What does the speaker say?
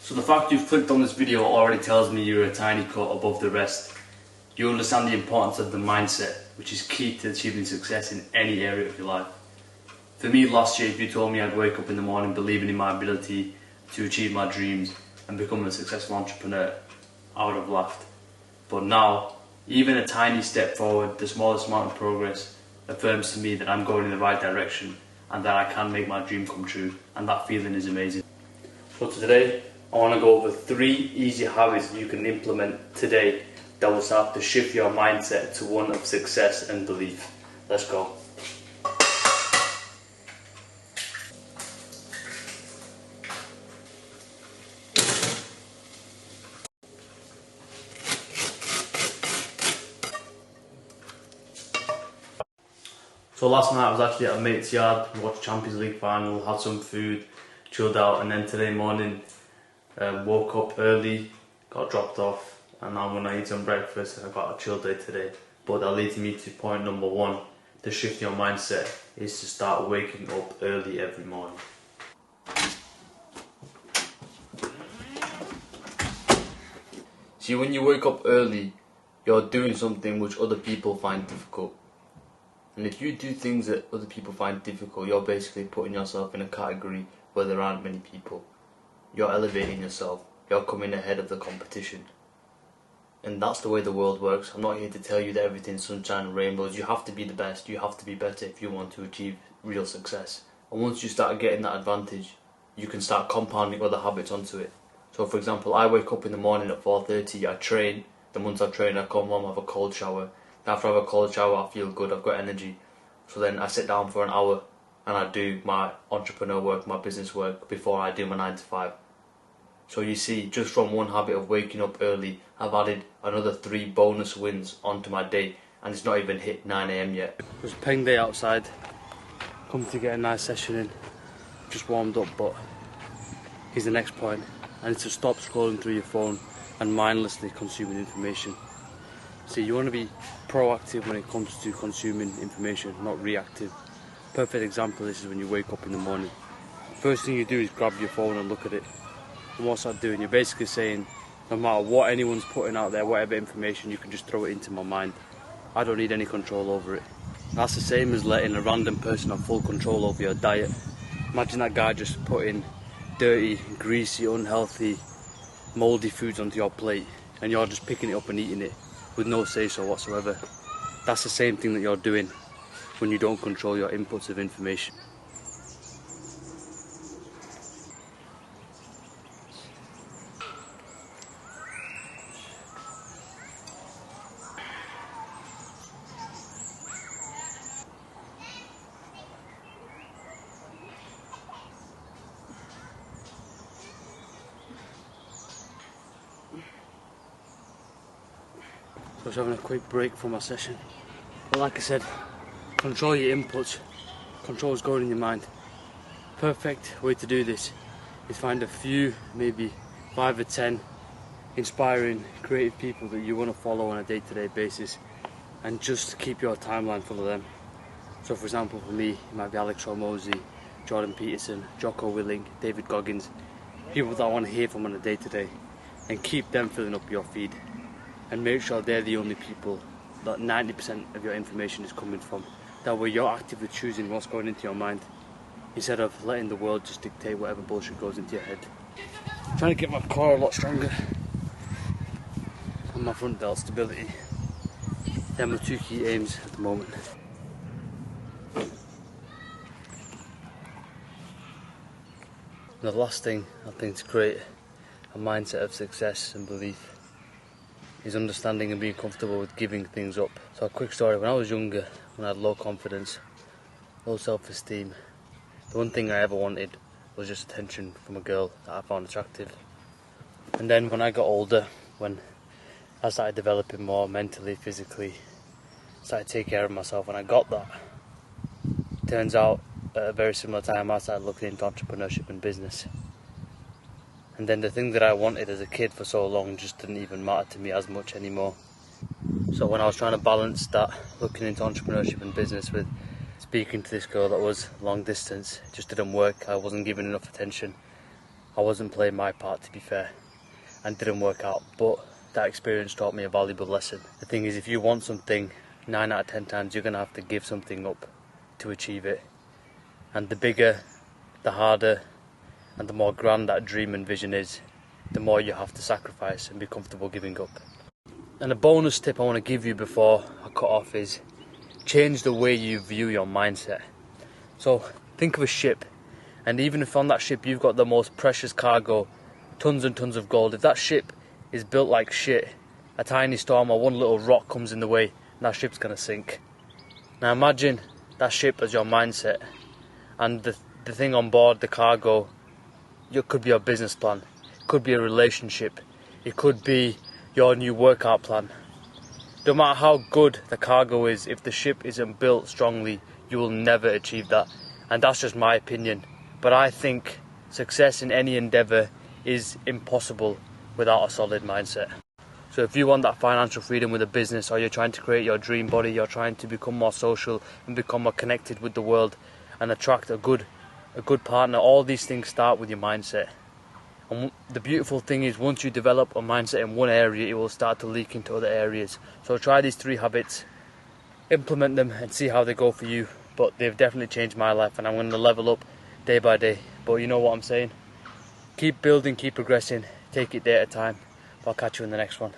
So the fact you've clicked on this video already tells me you're a tiny cut above the rest. You understand the importance of the mindset, which is key to achieving success in any area of your life. For me, last year, if you told me I'd wake up in the morning believing in my ability to achieve my dreams and become a successful entrepreneur, I would have laughed. But now, even a tiny step forward, the smallest amount of progress, affirms to me that I'm going in the right direction and that I can make my dream come true, and that feeling is amazing. So today, I want to go over 3 easy habits you can implement today that will start to shift your mindset to one of success and belief. Let's go. So last night I was actually at a mate's yard, watched Champions League final, had some food, chilled out, and then today morning woke up early, got dropped off, and now I'm going to eat some breakfast. I got a chill day today. But that leads me to point number 1, to shift your mindset, is to start waking up early every morning. See, when you wake up early, you're doing something which other people find difficult. And if you do things that other people find difficult, you're basically putting yourself in a category where there aren't many people. You're elevating yourself. You're coming ahead of the competition. And that's the way the world works. I'm not here to tell you that everything's sunshine and rainbows. You have to be the best. You have to be better if you want to achieve real success. And once you start getting that advantage, you can start compounding other habits onto it. So for example, I wake up in the morning at 4:30, I train. The months I train, I come home, have a cold shower. After I have a cold shower, I feel good, I've got energy. So then I sit down for an hour and I do my entrepreneur work, my business work, before I do my 9 to 5. So you see, just from one habit of waking up early, I've added another 3 bonus wins onto my day, and it's not even hit 9 AM yet. It was a peng day outside, come to get a nice session in, just warmed up, but here's the next point. I need to stop scrolling through your phone and mindlessly consuming information. See, you want to be proactive when it comes to consuming information, not reactive. Perfect example of this is when you wake up in the morning. First thing you do is grab your phone and look at it. And what's that doing? You're basically saying, no matter what anyone's putting out there, whatever information, you can just throw it into my mind. I don't need any control over it. That's the same as letting a random person have full control over your diet. Imagine that guy just putting dirty, greasy, unhealthy, mouldy foods onto your plate, and you're just picking it up and eating it with no say-so whatsoever. That's the same thing that you're doing when you don't control your inputs of information. I was having a quick break from my session. But like I said, control your inputs, control what's going in your mind. Perfect way to do this is find a few, maybe 5 or 10 inspiring, creative people that you want to follow on a day-to-day basis, and just keep your timeline full of them. So for example, for me, it might be Alex Hormozi, Jordan Peterson, Jocko Willink, David Goggins, people that I want to hear from on a day-to-day, and keep them filling up your feed. And make sure they're the only people that 90% of your information is coming from. That way you're actively choosing what's going into your mind, instead of letting the world just dictate whatever bullshit goes into your head. I'm trying to get my core a lot stronger, and my front delt stability. They're my 2 key aims at the moment. And the last thing I think to create a mindset of success and belief is understanding and being comfortable with giving things up. So a quick story, when I was younger, when I had low confidence, low self-esteem, the one thing I ever wanted was just attention from a girl that I found attractive. And then when I got older, when I started developing more mentally, physically, started taking care of myself, and I got that. Turns out at a very similar time I started looking into entrepreneurship and business. And then the thing that I wanted as a kid for so long just didn't even matter to me as much anymore. So when I was trying to balance that, looking into entrepreneurship and business, with speaking to this girl that was long distance, it just didn't work. I wasn't giving enough attention. I wasn't playing my part, to be fair, and didn't work out, but that experience taught me a valuable lesson. The thing is, if you want something, 9 out of 10 times you're going to have to give something up to achieve it. And the bigger, the harder, and the more grand that dream and vision is, the more you have to sacrifice and be comfortable giving up. And a bonus tip I want to give you before I cut off is change the way you view your mindset. So think of a ship, and even if on that ship you've got the most precious cargo, tons and tons of gold, if that ship is built like shit, a tiny storm or one little rock comes in the way, and that ship's going to sink. Now imagine that ship as your mindset, and the thing on board, the cargo, it could be your business plan, it could be a relationship, it could be your new workout plan. No matter how good the cargo is, if the ship isn't built strongly, you will never achieve that. And that's just my opinion. But I think success in any endeavour is impossible without a solid mindset. So if you want that financial freedom with a business, or you're trying to create your dream body, you're trying to become more social and become more connected with the world and attract a good partner, all these things start with your mindset. And the beautiful thing is, once you develop a mindset in one area, it will start to leak into other areas. So try these 3 habits, implement them and see how they go for you. But they've definitely changed my life, and I'm going to level up day by day. But you know what I'm saying? Keep building, keep progressing, take it day at a time. I'll catch you in the next one.